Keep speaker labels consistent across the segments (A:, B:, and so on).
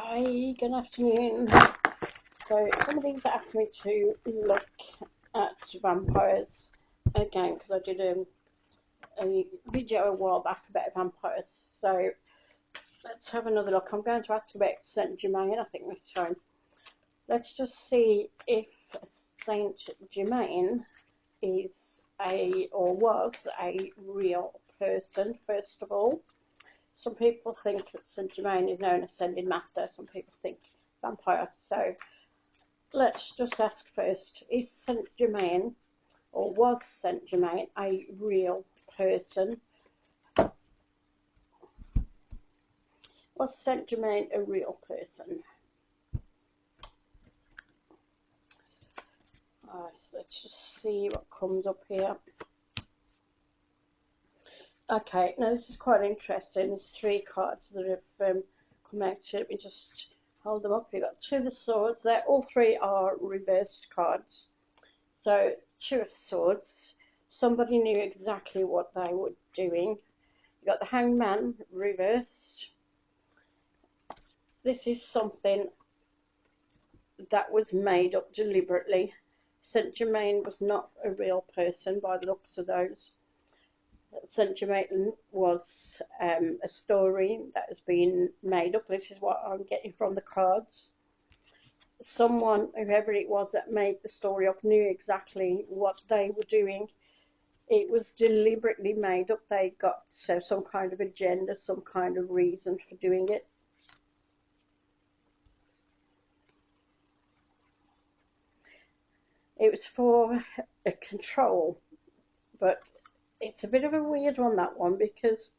A: Hi, good afternoon. So somebody's asked me to look at vampires again because I did a video a while back about vampires. So let's have another look. I'm going to ask about Saint Germaine, I think, this time. Let's just see if Saint Germaine is or was a real person, first of all. Some people think that Saint Germaine is now an ascended master. Some people think vampire. So let's just ask first, is Saint Germaine, or was Saint Germaine, a real person? Was Saint Germaine a real person? Let's just see what comes up here. Okay, now this is quite interesting. There's 3 cards that have come out. Let me just hold them up. You've got 2 of the swords there. All 3 are reversed cards. So 2 of swords. Somebody knew exactly what they were doing. You got the hangman reversed. This is something that was made up deliberately. Saint Germaine was not a real person by the looks of those. Saint Germaine was a story that has been made up. This is what I'm getting from the cards. Someone, whoever it was that made the story up, knew exactly what they were doing. It was deliberately made up. They got some kind of agenda, some kind of reason for doing it. It was for a control, but it's a bit of a weird one, that one, because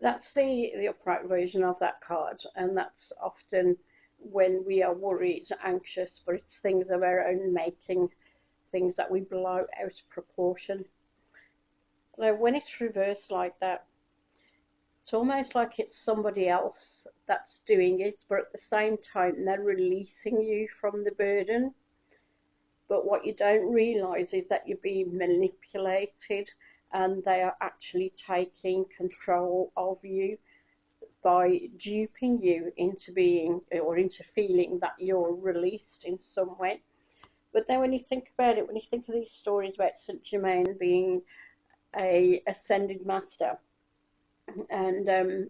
A: that's the upright version of that card, and that's often when we are worried, anxious, but it's things of our own making, things that we blow out of proportion. Now, when it's reversed like that, it's almost like it's somebody else that's doing it, but at the same time, they're releasing you from the burden. But what you don't realise is that you're being manipulated, and they are actually taking control of you by duping you into being or into feeling that you're released in some way. But then when you think about it, when you think of these stories about Saint Germaine being a ascended master and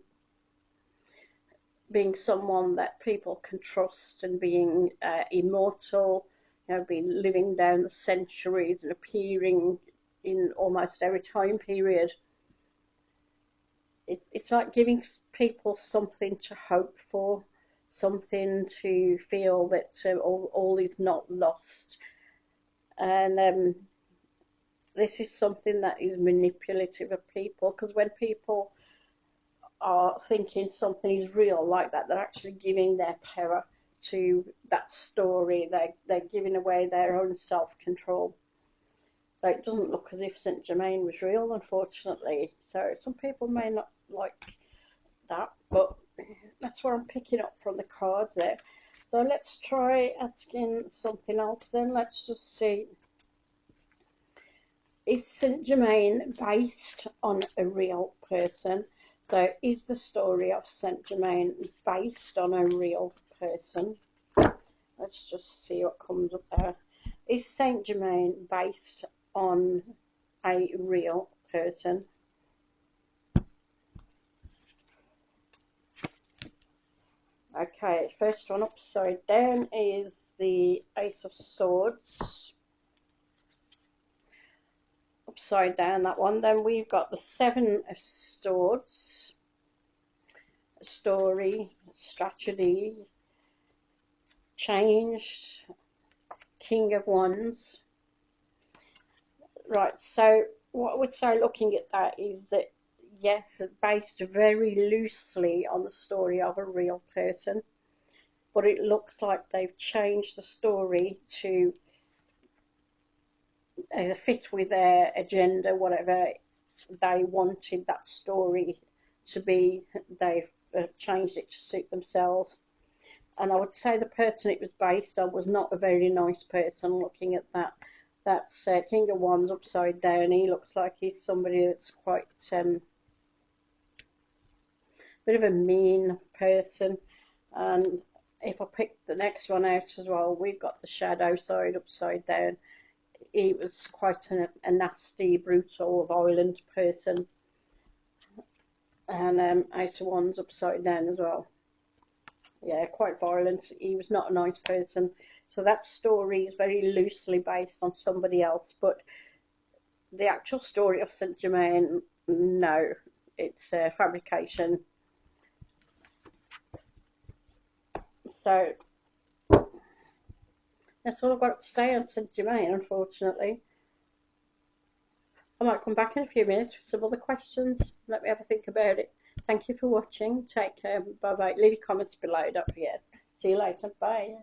A: being someone that people can trust, and being immortal, you know, been living down the centuries and appearing in almost every time period. It's like giving people something to hope for, something to feel that all is not lost. And this is something that is manipulative of people, because when people are thinking something is real like that, they're actually giving their power to that story. They're giving away their own self-control. So it doesn't look as if Saint Germaine was real, unfortunately. So some people may not like that, but that's what I'm picking up from the cards there. So let's try asking something else then. Let's just see, is Saint Germaine based on a real person? So is the story of Saint Germaine based on a real person? Let's just see what comes up there. Is Saint Germaine based on a real person? Okay, first one upside down is the Ace of Swords. Upside down, that one. Then we've got the 7 of Swords. Story, strategy, change, King of Wands. Right, so what I would say looking at that is that, yes, based very loosely on the story of a real person, but it looks like they've changed the story to fit with their agenda, whatever they wanted that story to be. They've changed it to suit themselves. And I would say the person it was based on was not a very nice person. Looking at that, that's King of Wands upside down. He looks like he's somebody that's quite bit of a mean person. And if I pick the next one out as well, we've got the shadow side upside down. He was quite a nasty, brutal, violent person. And Ace of Wands upside down as well. Yeah, quite violent. He was not a nice person. So that story is very loosely based on somebody else, but the actual story of Saint Germaine, no, it's a fabrication. So that's all I've got to say on Saint Germaine, unfortunately. I might come back in a few minutes with some other questions. Let me have a think about it. Thank you for watching. Take care. Bye bye. Leave your comments below. Don't forget. See you later. Bye.